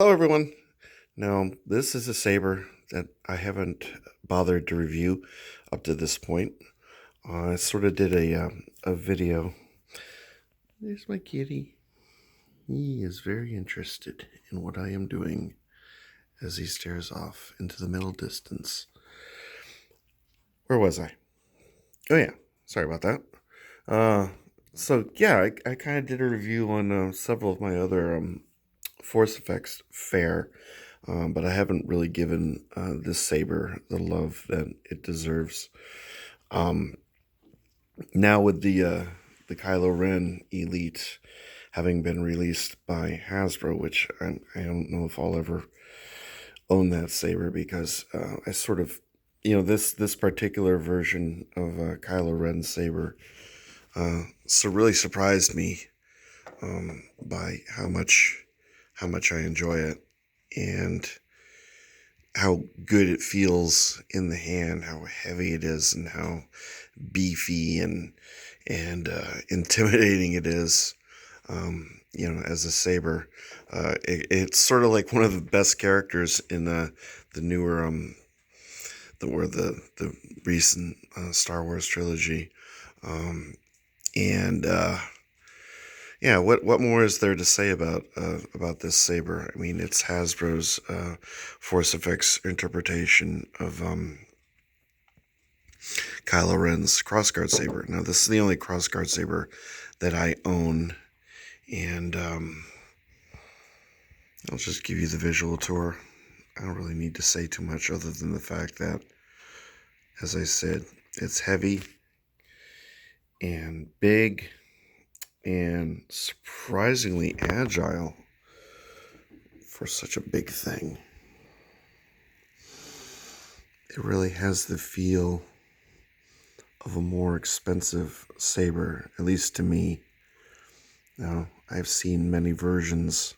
Hello, everyone. Now, this is a saber that I haven't bothered to review up to this point. I sort of did a video. There's my kitty. He is very interested in what I am doing as he stares off into the middle distance. Where was I? Oh, yeah. Sorry about that. Uh, I kind of did a review on several of my other Force Effects fare. But I haven't really given this saber the love that it deserves. Um, Now with the Kylo Ren Elite having been released by Hasbro, which I don't know if I'll ever own that saber because I sort of, this particular version of Kylo Ren saber so really surprised me by how much I enjoy it and how good it feels in the hand, how heavy it is, and how beefy and intimidating it is. As a saber, it's sort of like one of the best characters in the newer the recent Star Wars trilogy. And Yeah, what more is there to say about this saber? I mean, it's Hasbro's Force Effects interpretation of Kylo Ren's crossguard saber. Now, this is the only crossguard saber that I own, and I'll just give you the visual tour. I don't really need to say too much other than the fact that, as I said, it's heavy and big and surprisingly agile for such a big thing. It really has the feel of a more expensive saber, at least to me. Now, I've seen many versions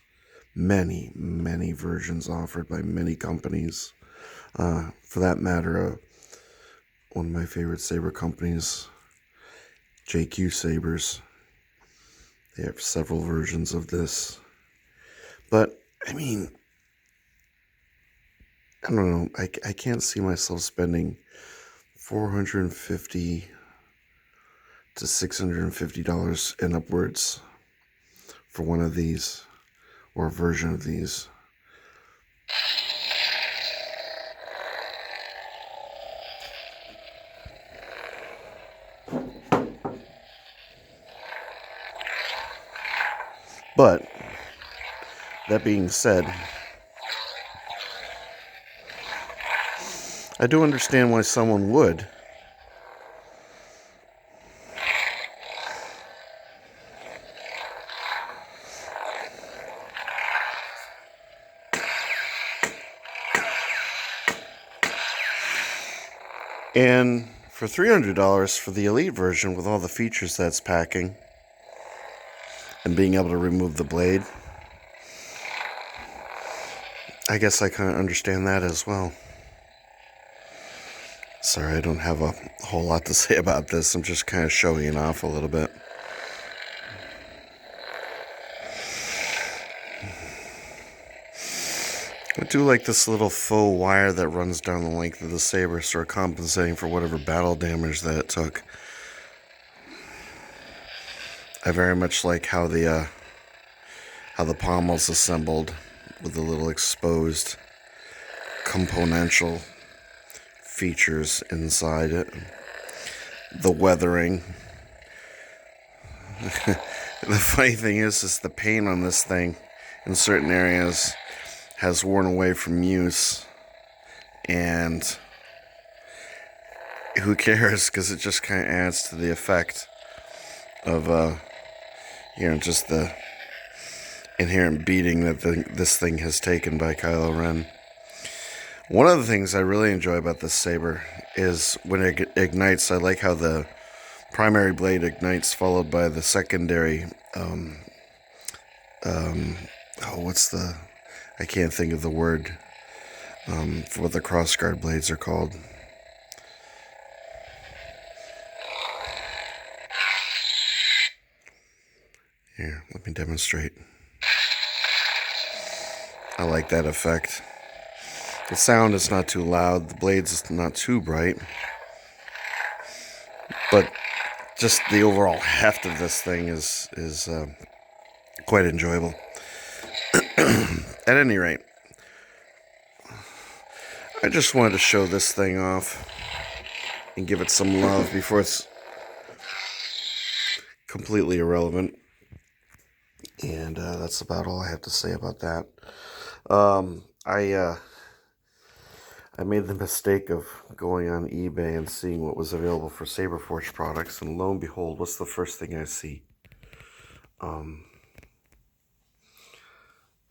offered by many companies. For that matter, one of my favorite saber companies, JQ Sabers, they have several versions of this. But, I mean, I don't know. I can't see myself spending $450 to $650 and upwards for one of these, or a version of these. But that being said, I do understand why someone would. And for $300 for the Elite version with all the features that's packing and being able to remove the blade, I guess I kind of understand that as well. Sorry, I don't have a whole lot to say about this. I'm just kind of showing it off a little bit. I do like this little faux wire that runs down the length of the saber, sort of compensating for whatever battle damage that it took. I very much like how the pommel's assembled with the little exposed componential features inside it. The weathering. The funny thing is the paint on this thing in certain areas has worn away from use, and who cares, because it just kind of adds to the effect of just the inherent beating that this thing has taken by Kylo Ren. One of the things I really enjoy about this saber is when it ignites. I like how the primary blade ignites, followed by the secondary. I can't think of the word for what the crossguard blades are called. Here, let me demonstrate. I like that effect. The sound is not too loud. The blade's not too bright. But just the overall heft of this thing is quite enjoyable. At any rate, I just wanted to show this thing off and give it some love before it's completely irrelevant. And that's about all I have to say about that. I made the mistake of going on eBay and seeing what was available for Saberforge products, and lo and behold, what's the first thing I see? A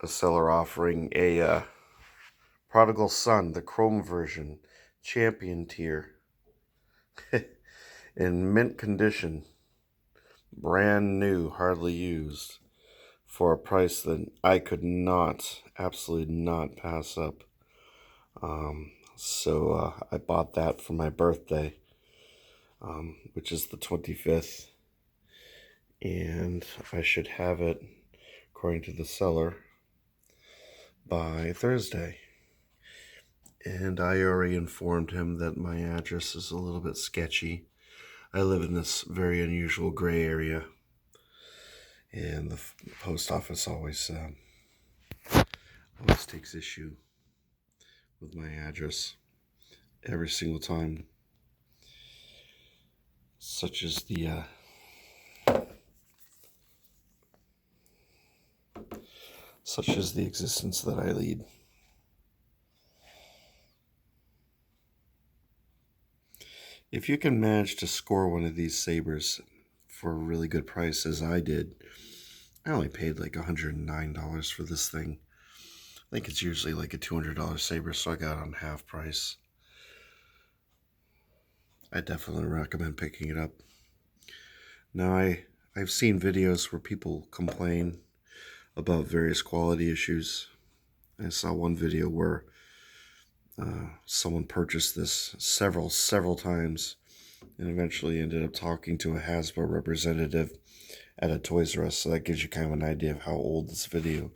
seller offering a Prodigal Son, the Chrome version, Champion tier, in mint condition, brand new, hardly used, for a price that I could not, absolutely not pass up. So I bought that for my birthday, which is the 25th, and I should have it, according to the seller, by Thursday. And I already informed him that my address is a little bit sketchy. I live in this very unusual gray area, and the post office always takes issue with my address every single time. Such is the existence that I lead. If you can manage to score one of these sabers for a really good price, as I did, I only paid like $109 for this thing. I think it's usually like a $200 saber, so I got it on half price. I definitely recommend picking it up. Now, I've seen videos where people complain about various quality issues. I saw one video where someone purchased this several times and eventually ended up talking to a Hasbro representative at a Toys R Us. So that gives you kind of an idea of how old this video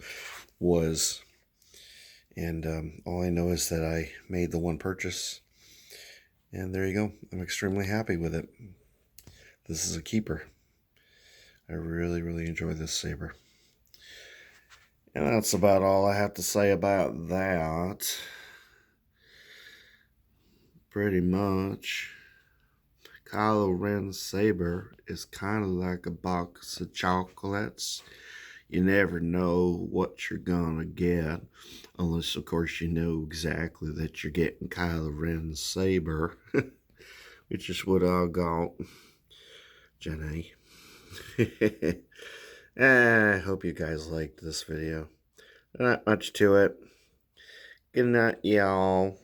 was. And all I know is that I made the one purchase, and there you go. I'm extremely happy with it. This is a keeper. I really, really enjoy this saber. And that's about all I have to say about that. Pretty much. Kylo Ren's saber is kind of like a box of chocolates. You never know what you're gonna get, unless of course you know exactly that you're getting Kylo Ren's saber, which is what I got, Jenny. I hope you guys liked this video. Not much to it. Good night, y'all.